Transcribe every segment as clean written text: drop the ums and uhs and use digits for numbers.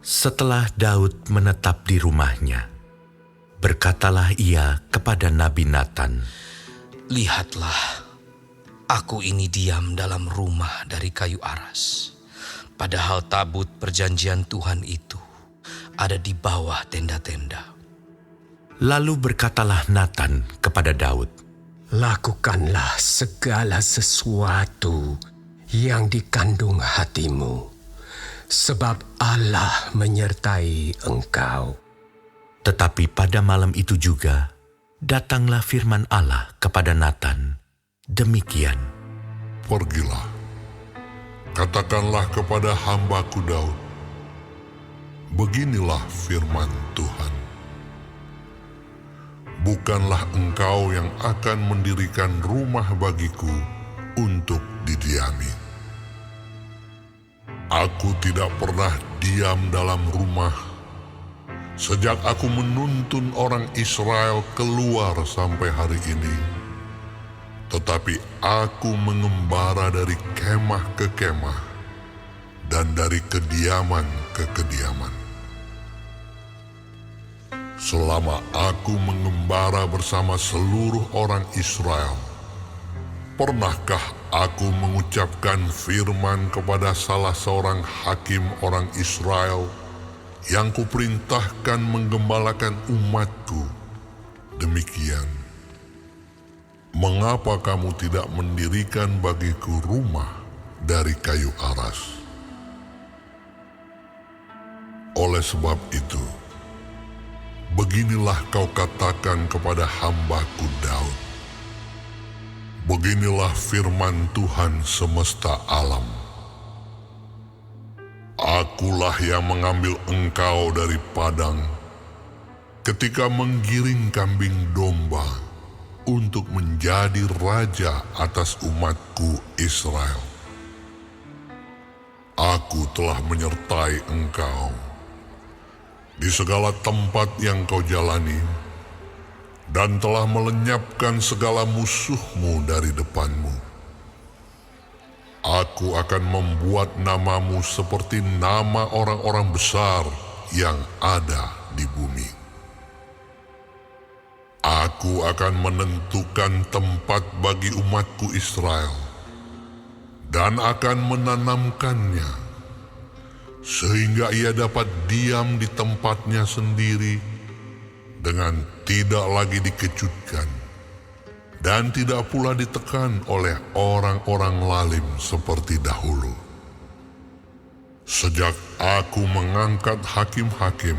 Setelah Daud menetap di rumahnya, berkatalah ia kepada Nabi Natan, "Lihatlah, aku ini diam dalam rumah dari kayu aras, padahal tabut perjanjian Tuhan itu ada di bawah tenda-tenda." Lalu berkatalah Natan kepada Daud, "Lakukanlah segala sesuatu yang dikandung hatimu, sebab Allah menyertai engkau." Tetapi pada malam itu juga, datanglah firman Allah kepada Natan, demikian, "Pergilah, katakanlah kepada hambaku Daud, beginilah firman Tuhan. Bukanlah engkau yang akan mendirikan rumah bagiku untuk didiami. Aku tidak pernah diam dalam rumah sejak aku menuntun orang Israel keluar sampai hari ini. Tetapi aku mengembara dari kemah ke kemah dan dari kediaman ke kediaman. Selama aku mengembara bersama seluruh orang Israel, pernahkah aku mengucapkan firman kepada salah seorang hakim orang Israel yang kuperintahkan menggembalakan umatku demikian, mengapa kamu tidak mendirikan bagiku rumah dari kayu aras? Oleh sebab itu, beginilah kau katakan kepada hambaku Daud, beginilah firman Tuhan semesta alam. Akulah yang mengambil engkau dari padang ketika menggiring kambing domba untuk menjadi raja atas umatku Israel. Aku telah menyertai engkau di segala tempat yang kau jalani, dan telah melenyapkan segala musuhmu dari depanmu. Aku akan membuat namamu seperti nama orang-orang besar yang ada di bumi. Aku akan menentukan tempat bagi umatku Israel, dan akan menanamkannya, sehingga ia dapat diam di tempatnya sendiri dengan tidak lagi dikejutkan dan tidak pula ditekan oleh orang-orang lalim seperti dahulu. Sejak aku mengangkat hakim-hakim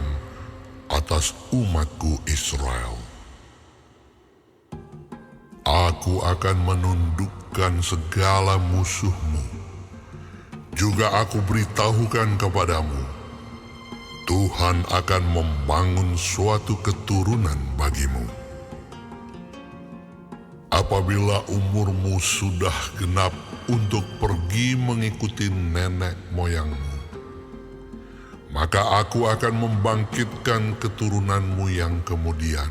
atas umatku Israel, aku akan menundukkan segala musuhmu. Juga aku beritahukan kepadamu, Tuhan akan membangun suatu keturunan bagimu. Apabila umurmu sudah genap untuk pergi mengikuti nenek moyangmu, maka aku akan membangkitkan keturunanmu yang kemudian,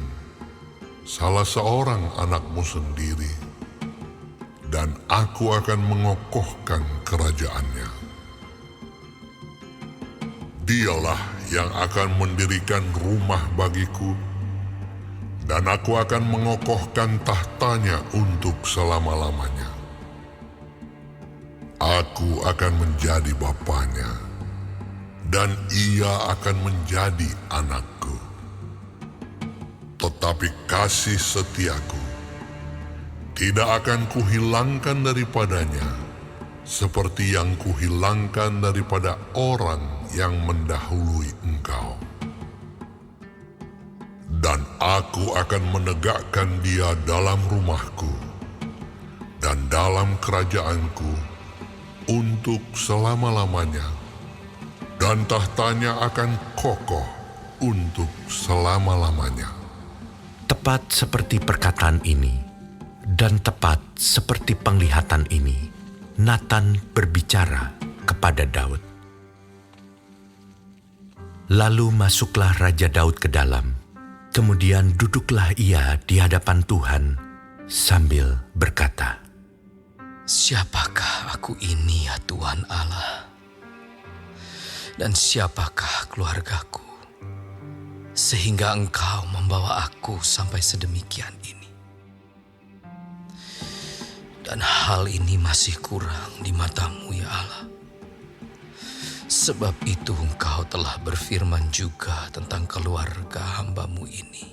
salah seorang anakmu sendiri, dan aku akan mengokohkan kerajaannya. Dialah yang akan mendirikan rumah bagiku, dan aku akan mengokohkan tahtanya untuk selama-lamanya. Aku akan menjadi bapanya, dan ia akan menjadi anakku. Tetapi kasih setiaku tidak akan kuhilangkan daripadanya, seperti yang kuhilangkan daripada orang yang mendahului engkau. Dan aku akan menegakkan dia dalam rumahku dan dalam kerajaanku untuk selama-lamanya, dan tahtanya akan kokoh untuk selama-lamanya." Tepat seperti perkataan ini, dan tepat seperti penglihatan ini, Natan berbicara kepada Daud. Lalu masuklah Raja Daud ke dalam, kemudian duduklah ia di hadapan Tuhan sambil berkata, "Siapakah aku ini, ya Tuhan Allah? Dan siapakah keluargaku, sehingga Engkau membawa aku sampai sedemikian ini? Dan hal ini masih kurang di mata-Mu ya Allah. Sebab itu Engkau telah berfirman juga tentang keluarga hamba-Mu ini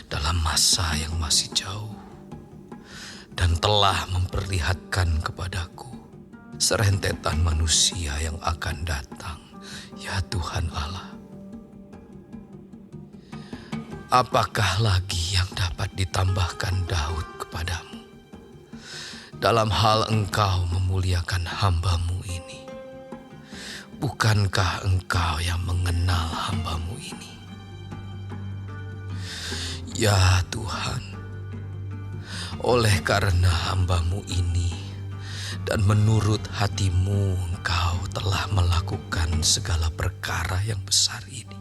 dalam masa yang masih jauh, dan telah memperlihatkan kepadaku serentetan manusia yang akan datang, ya Tuhan Allah. Apakah lagi yang dapat ditambahkan Daud kepadamu dalam hal Engkau memuliakan hamba-Mu ini? Bukankah Engkau yang mengenal hamba-Mu ini? Ya Tuhan, oleh karena hamba-Mu ini dan menurut hati-Mu, Engkau telah melakukan segala perkara yang besar ini.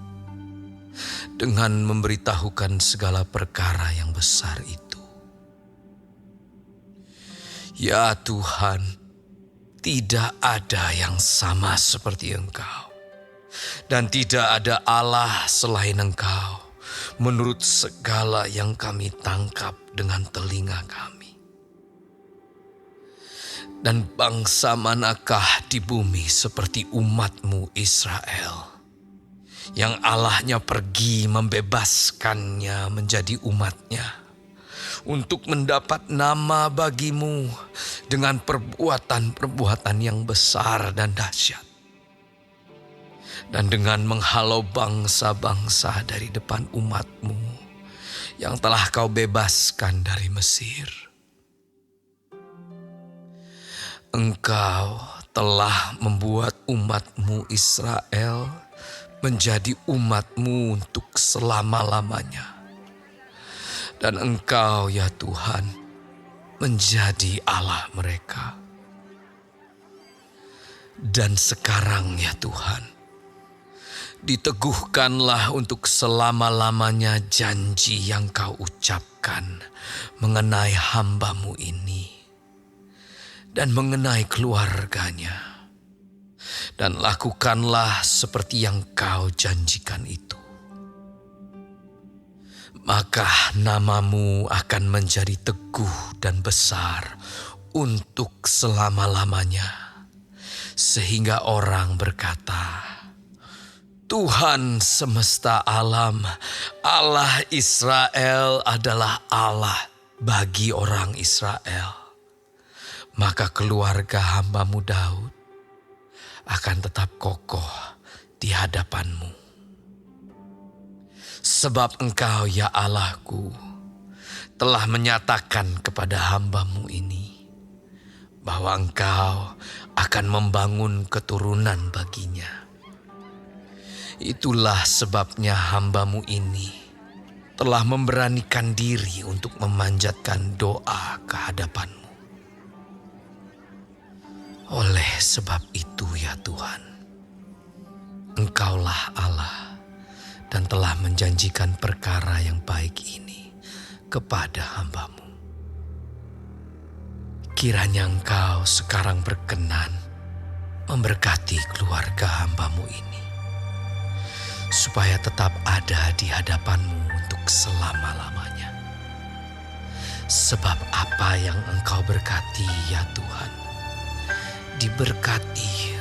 Dengan memberitahukan segala perkara yang besar itu, ya Tuhan, tidak ada yang sama seperti Engkau, dan tidak ada Allah selain Engkau, menurut segala yang kami tangkap dengan telinga kami. Dan bangsa manakah di bumi seperti umat-Mu Israel, yang Allahnya pergi membebaskannya menjadi umatnya, untuk mendapat nama bagi-Mu dengan perbuatan-perbuatan yang besar dan dahsyat, dan dengan menghalau bangsa-bangsa dari depan umat-Mu yang telah Kau bebaskan dari Mesir. Engkau telah membuat umat-Mu Israel menjadi umat-Mu untuk selama-lamanya. Dan Engkau ya Tuhan menjadi Allah mereka. Dan sekarang ya Tuhan, diteguhkanlah untuk selama-lamanya janji yang Kau ucapkan mengenai hamba-Mu ini dan mengenai keluarganya. Dan lakukanlah seperti yang Kau janjikan itu. Maka nama-Mu akan menjadi teguh dan besar untuk selama-lamanya, sehingga orang berkata, Tuhan semesta alam, Allah Israel adalah Allah bagi orang Israel. Maka keluarga hamba-Mu Daud akan tetap kokoh di hadapan-Mu. Sebab Engkau ya Allahku telah menyatakan kepada hamba-Mu ini bahwa Engkau akan membangun keturunan baginya. Itulah sebabnya hamba-Mu ini telah memberanikan diri untuk memanjatkan doa ke hadapan-Mu. Oleh sebab itu ya Tuhan, Engkaulah Allah dan telah menjanjikan perkara yang baik ini kepada hamba-Mu. Kiranya Engkau sekarang berkenan memberkati keluarga hamba-Mu ini, supaya tetap ada di hadapan-Mu untuk selama-lamanya. Sebab apa yang Engkau berkati ya Tuhan, diberkati